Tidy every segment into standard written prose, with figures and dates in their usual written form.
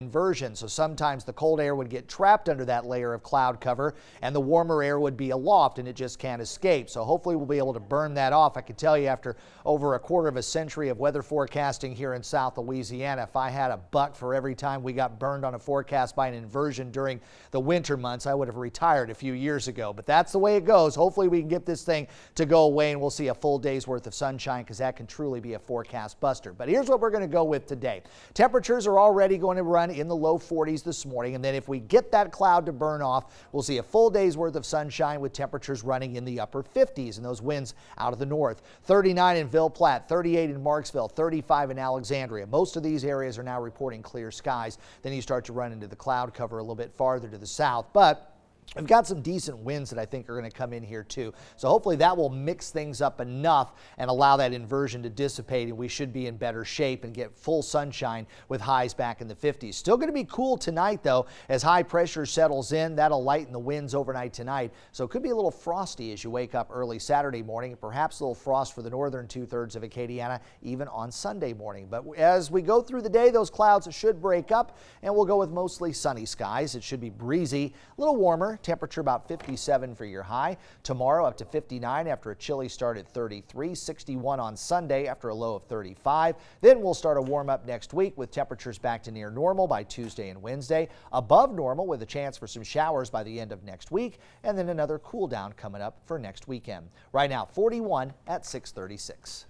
Inversion. So sometimes the cold air would get trapped under that layer of cloud cover and the warmer air would be aloft and it just can't escape. So hopefully we'll be able to burn that off. I can tell you, after over a quarter of a century of weather forecasting here in South Louisiana, if I had a buck for every time we got burned on a forecast by an inversion during the winter months, I would have retired a few years ago. But that's the way it goes. Hopefully we can get this thing to go away and we'll see a full day's worth of sunshine, because that can truly be a forecast buster. But here's what we're going to go with today. Temperatures are already going to run in the low 40s this morning, and then if we get that cloud to burn off, we'll see a full day's worth of sunshine with temperatures running in the upper 50s and those winds out of the north. 39 in Ville Platte, 38 in Marksville, 35 in Alexandria. Most of these areas are now reporting clear skies. Then you start to run into the cloud cover a little bit farther to the south, but we've got some decent winds that I think are going to come in here too. So hopefully that will mix things up enough and allow that inversion to dissipate, and we should be in better shape and get full sunshine with highs back in the 50s. Still going to be cool tonight though, as high pressure settles in. That'll lighten the winds overnight tonight. So it could be a little frosty as you wake up early Saturday morning, and perhaps a little frost for the northern 2/3 of Acadiana even on Sunday morning. But as we go through the day, those clouds should break up and we'll go with mostly sunny skies. It should be breezy, a little warmer. Temperature about 57 for your high. Tomorrow up to 59 after a chilly start at 33, 61 on Sunday after a low of 35. Then we'll start a warm up next week with temperatures back to near normal by Tuesday and Wednesday, above normal with a chance for some showers by the end of next week, and then another cool down coming up for next weekend. Right now 41 at 6:36.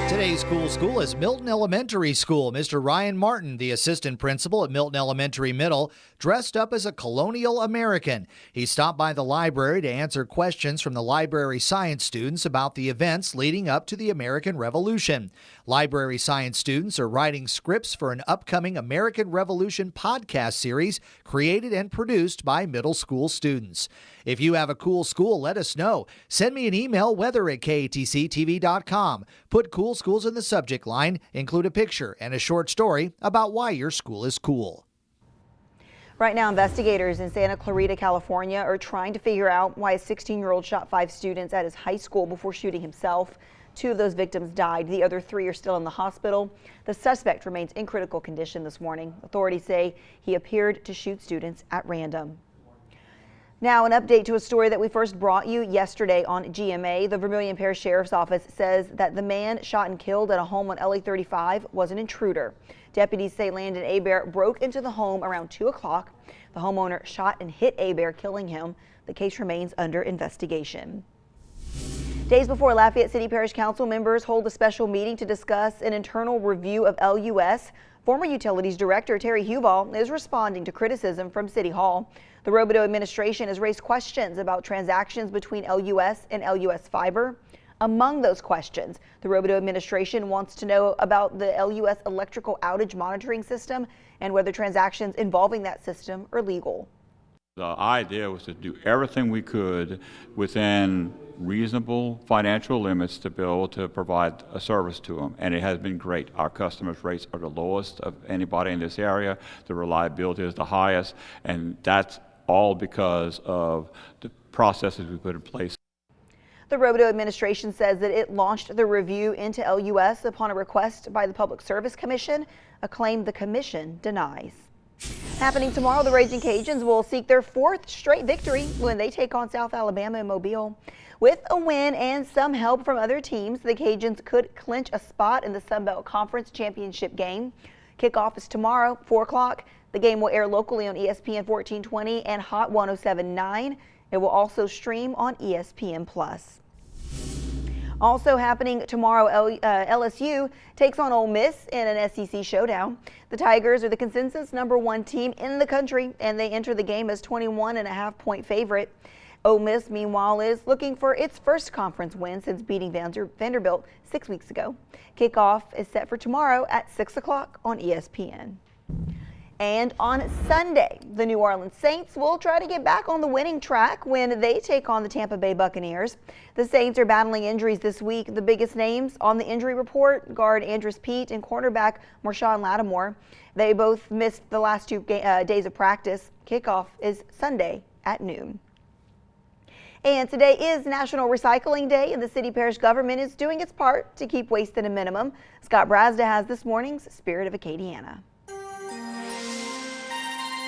Today's cool school is Milton Elementary School. Mr. Ryan Martin, the assistant principal at Milton Elementary Middle, dressed up as a colonial American. He stopped by the library to answer questions from the library science students about the events leading up to the American Revolution. Library science students are writing scripts for an upcoming American Revolution podcast series created and produced by middle school students. If you have a cool school, let us know. Send me an email, weather@katctv.com. Put cool schools in the subject line, include a picture and a short story about why your school is cool. Right now, investigators in Santa Clarita, California are trying to figure out why a 16-year-old shot 5 students at his high school before shooting himself. 2 of those victims died. The other 3 are still in the hospital. The suspect remains in critical condition this morning. Authorities say he appeared to shoot students at random. Now, an update to a story that we first brought you yesterday on GMA. The Vermilion Parish Sheriff's Office says that the man shot and killed at a home on LA 35 was an intruder. Deputies say Landon Hebert broke into the home around 2 o'clock. The homeowner shot and hit Hebert, killing him. The case remains under investigation. Days before Lafayette City Parish Council members hold a special meeting to discuss an internal review of LUS, former Utilities Director Terry Huval is responding to criticism from City Hall. The Robideau administration has raised questions about transactions between LUS and LUS Fiber. Among those questions, the Robideau administration wants to know about the LUS electrical outage monitoring system and whether transactions involving that system are legal. The idea was to do everything we could within reasonable financial limits to be able to provide a service to them, and it has been great. Our customers' rates are the lowest of anybody in this area. The reliability is the highest, and that's all because of the processes we put in place. The Robideau administration says that it launched the review into LUS upon a request by the Public Service Commission, a claim the commission denies. Happening tomorrow, the Raging Cajuns will seek their 4th straight victory when they take on South Alabama in Mobile. With a win and some help from other teams, the Cajuns could clinch a spot in the Sun Belt Conference Championship game. Kickoff is tomorrow, 4 o'clock. The game will air locally on ESPN 1420 and Hot 107.9. It will also stream on ESPN+. Also happening tomorrow, LSU takes on Ole Miss in an SEC showdown. The Tigers are the consensus #1 team in the country, and they enter the game as 21.5-point favorite. Ole Miss, meanwhile, is looking for its first conference win since beating Vanderbilt 6 weeks ago. Kickoff is set for tomorrow at 6 o'clock on ESPN. And on Sunday, the New Orleans Saints will try to get back on the winning track when they take on the Tampa Bay Buccaneers. The Saints are battling injuries this week. The biggest names on the injury report, guard Andrus Peat and cornerback Marshawn Lattimore. They both missed the last 2 days of practice. Kickoff is Sunday at noon. And today is National Recycling Day, and the city parish government is doing its part to keep waste at a minimum. Scott Brazda has this morning's Spirit of Acadiana.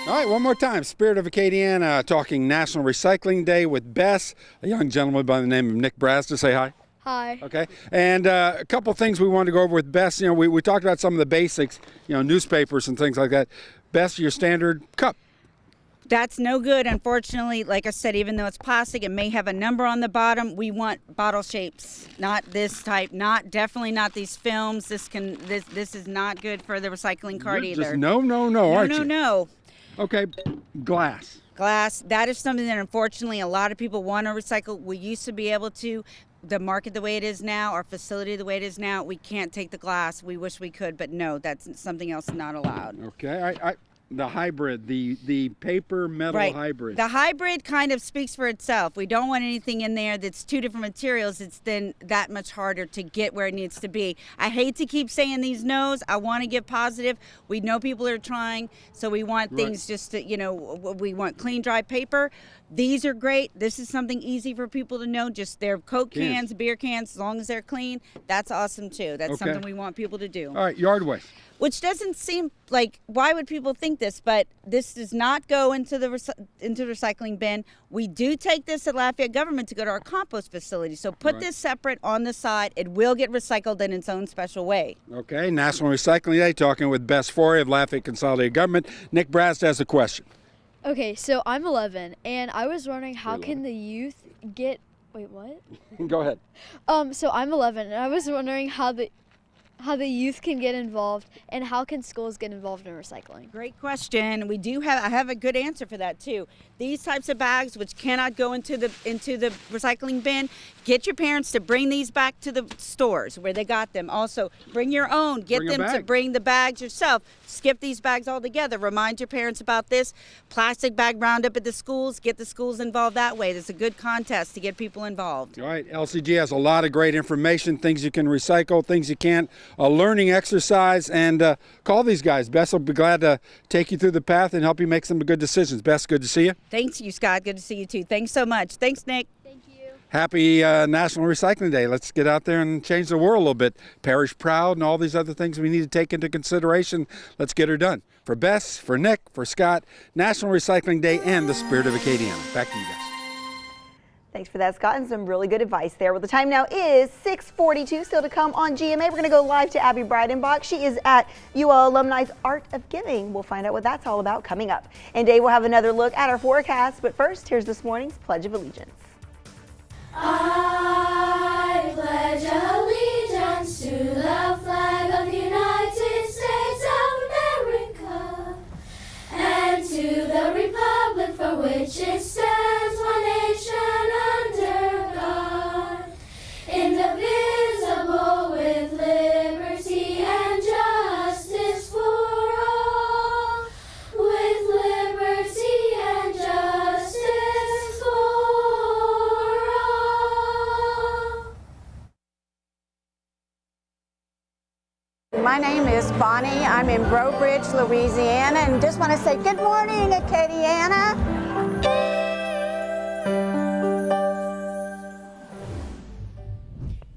All right, one more time. Spirit of Acadiana, talking National Recycling Day with Bess, a young gentleman by the name of Nick Brazda. Say hi. Hi. Okay, and a couple things we wanted to go over with Bess. You know, we talked about some of the basics, you know, newspapers and things like that. Bess, your standard cup. That's no good, unfortunately. Like I said, even though it's plastic, it may have a number on the bottom. We want bottle shapes, not this type, definitely not these films. This is not good for the recycling cart You're either. Just no, aren't you? No. Okay, glass. Glass, that is something that unfortunately a lot of people want to recycle. We used to be able to. The market the way it is now, our facility the way it is now, we can't take the glass. We wish we could, but no, that's something else not allowed. Okay, the hybrid, the paper metal Right. hybrid. The hybrid kind of speaks for itself. We don't want anything in there that's two different materials. It's then that much harder to get where it needs to be. I hate to keep saying these no's. I want to get positive. We know people are trying, so we want things just to, we want clean, dry paper. These are great. This is something easy for people to know. Just their Coke cans, beer cans, as long as they're clean, that's awesome too. That's something we want people to do. All right, yard waste. Which doesn't seem like, why would people think this? But this does not go into the recycling bin. We do take this at Lafayette Government to go to our compost facility. So put this separate on the side. It will get recycled in its own special way. Okay, National Recycling Day, talking with Bess Forey of Lafayette Consolidated Government. Nick Brazda has a question. Okay, so I'm 11, and I was wondering how can the youth get, wait, what? Go ahead. So I'm 11, and I was wondering how the youth can get involved, and how can schools get involved in recycling? Great question. I have a good answer for that too. These types of bags, which cannot go into the recycling bin, get your parents to bring these back to the stores where they got them. Also, bring your own. Get them to bring the bags yourself. Skip these bags altogether. Remind your parents about this. Plastic bag roundup at the schools. Get the schools involved that way. There's a good contest to get people involved. All right, LCG has a lot of great information, things you can recycle, things you can't, a learning exercise, and call these guys. Bess will be glad to take you through the path and help you make some good decisions. Bess, good to see you. Thanks, you, Scott. Good to see you, too. Thanks so much. Thanks, Nick. Thank you. Happy National Recycling Day. Let's get out there and change the world a little bit. Parish proud and all these other things we need to take into consideration. Let's get her done. For Bess, for Nick, for Scott, National Recycling Day and the Spirit of Acadiana. Back to you guys. Thanks for that, Scott, and some really good advice there. Well, the time now is 6:42. Still to come on GMA. We're going to go live to Abby Breidenbach. She is at UL Alumni's Art of Giving. We'll find out what that's all about coming up. And Dave will have another look at our forecast. But first, here's this morning's Pledge of Allegiance. I pledge allegiance to the flag of the United States of America and to the republic for which it stands, one nation under God, indivisible, with liberty and justice for all, with liberty and justice for all. My name is Bonnie. I'm in Breaux Bridge, Louisiana, and just want to say good morning, Acadiana.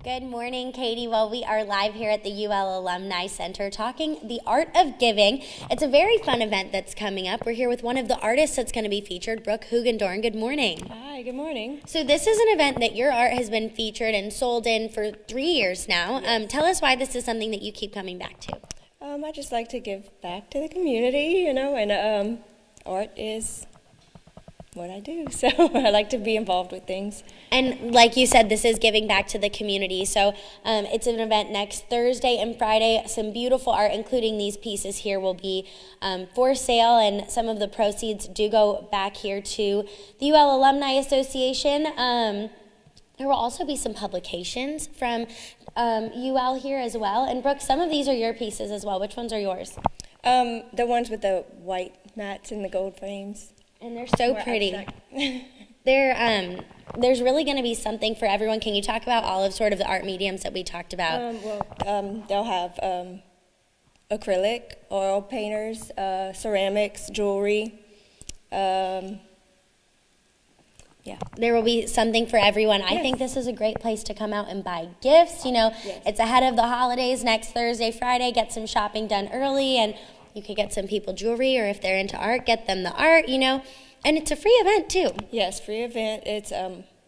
Good morning, Katie. Well, we are live here at the UL Alumni Center talking the Art of Giving. It's a very fun event that's coming up. We're here with one of the artists that's going to be featured, Brooke Hugendorn. Good morning. Hi, good morning. So this is an event that your art has been featured and sold in for 3 years now. Yes. Tell us why this is something that you keep coming back to. I just like to give back to the community, and art is what I do, so I like to be involved with things. And like you said, this is giving back to the community, so it's an event next Thursday and Friday. Some beautiful art, including these pieces here, will be for sale, and some of the proceeds do go back here to the UL Alumni Association. There will also be some publications from UL here as well. And Brooke, some of these are your pieces as well. Which ones are yours? The ones with the white mats and the gold frames. And they're so pretty. There's really going to be something for everyone. Can you talk about all of sort of the art mediums that we talked about? They'll have acrylic, oil painters, ceramics, jewelry, Yeah, there will be something for everyone. I think this is a great place to come out and buy gifts. You know, it's ahead of the holidays, next Thursday, Friday. Get some shopping done early, and you could get some people jewelry, or if they're into art, get them the art, you know. And it's a free event, too. Yes, free event. It's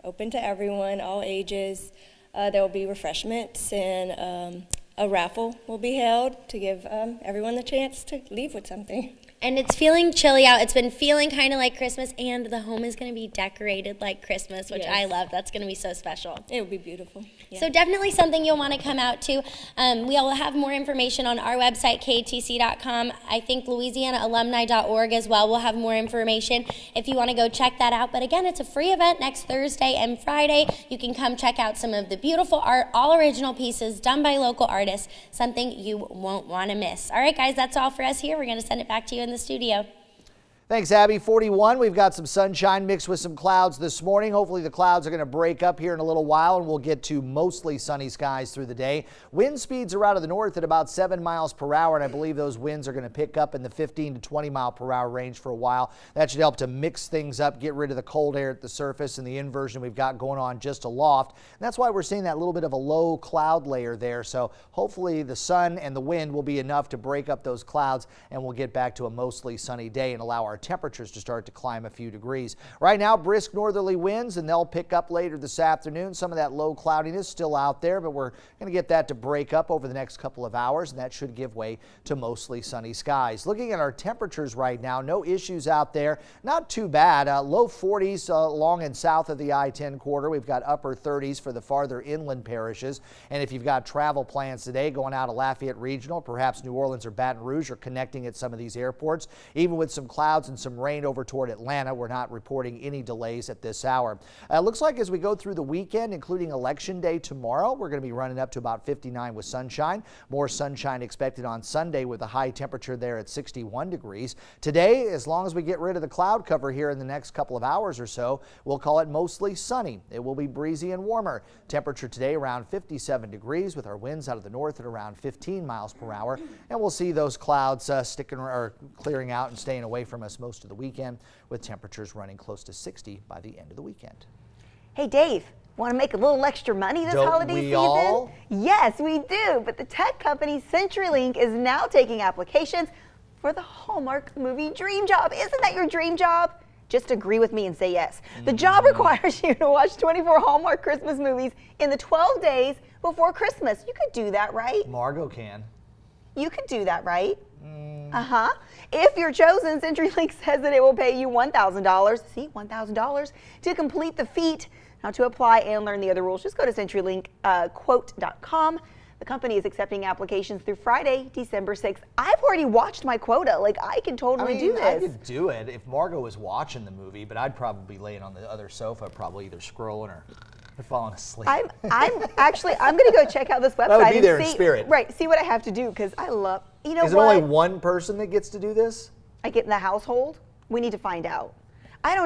open to everyone, all ages. There will be refreshments, and a raffle will be held to give everyone the chance to leave with something. And it's feeling chilly out. It's been feeling kind of like Christmas, and the home is going to be decorated like Christmas, which I love. That's going to be so special. It will be beautiful. Yeah. So definitely something you'll want to come out to. We will have more information on our website, KATC.com. I think LouisianaAlumni.org as well will have more information if you want to go check that out. But again, it's a free event next Thursday and Friday. You can come check out some of the beautiful art, all original pieces done by local artists, something you won't want to miss. All right, guys, that's all for us here. We're going to send it back to you in the studio. Thanks, Abby. 41. We've got some sunshine mixed with some clouds this morning. Hopefully the clouds are going to break up here in a little while, and we'll get to mostly sunny skies through the day. Wind speeds are out of the north at about 7 miles per hour, and I believe those winds are going to pick up in the 15 to 20 mile per hour range for a while. That should help to mix things up, get rid of the cold air at the surface and the inversion we've got going on just aloft. And that's why we're seeing that little bit of a low cloud layer there. So hopefully the sun and the wind will be enough to break up those clouds, and we'll get back to a mostly sunny day and allow our temperatures to start to climb a few degrees. Right now, brisk northerly winds, and they'll pick up later this afternoon. Some of that low cloudiness still out there, but we're going to get that to break up over the next couple of hours, and that should give way to mostly sunny skies. Looking at our temperatures right now, no issues out there. Not too bad. Low 40s along and south of the I-10 corridor. We've got upper 30s for the farther inland parishes. And if you've got travel plans today going out of Lafayette Regional, perhaps New Orleans or Baton Rouge, or connecting at some of these airports, even with some clouds and some rain over toward Atlanta, we're not reporting any delays at this hour. Looks like as we go through the weekend, including Election Day tomorrow, we're going to be running up to about 59 with sunshine. More sunshine expected on Sunday with a high temperature there at 61 degrees. Today, as long as we get rid of the cloud cover here in the next couple of hours or so, we'll call it mostly sunny. It will be breezy and warmer. Temperature today around 57 degrees with our winds out of the north at around 15 miles per hour. And we'll see those clouds sticking or clearing out and staying away from us most of the weekend, with temperatures running close to 60 by the end of the weekend. Hey, Dave, want to make a little extra money this Don't holiday we season? all? Yes, we do. But the tech company CenturyLink is now taking applications for the Hallmark movie dream job. Isn't that your dream job? Just agree with me and say yes. The job requires you to watch 24 Hallmark Christmas movies in the 12 days before Christmas. You could do that, right? Margot can. You could do that, right? If you're chosen, CenturyLink says that it will pay you $1,000. See, $1,000 to complete the feat. Now, to apply and learn the other rules, just go to CenturyLink.quote.com. The company is accepting applications through Friday, December 6th. I've already watched my quota. Like, I can totally do this. I could do it if Margot was watching the movie, but I'd probably be laying on the other sofa, probably either scrolling or falling asleep. I'm going to go check out this website. That would be and there in see, spirit. Right, see what I have to do, because I love, you know what? Is it only one person that gets to do this? I get in the household. We need to find out.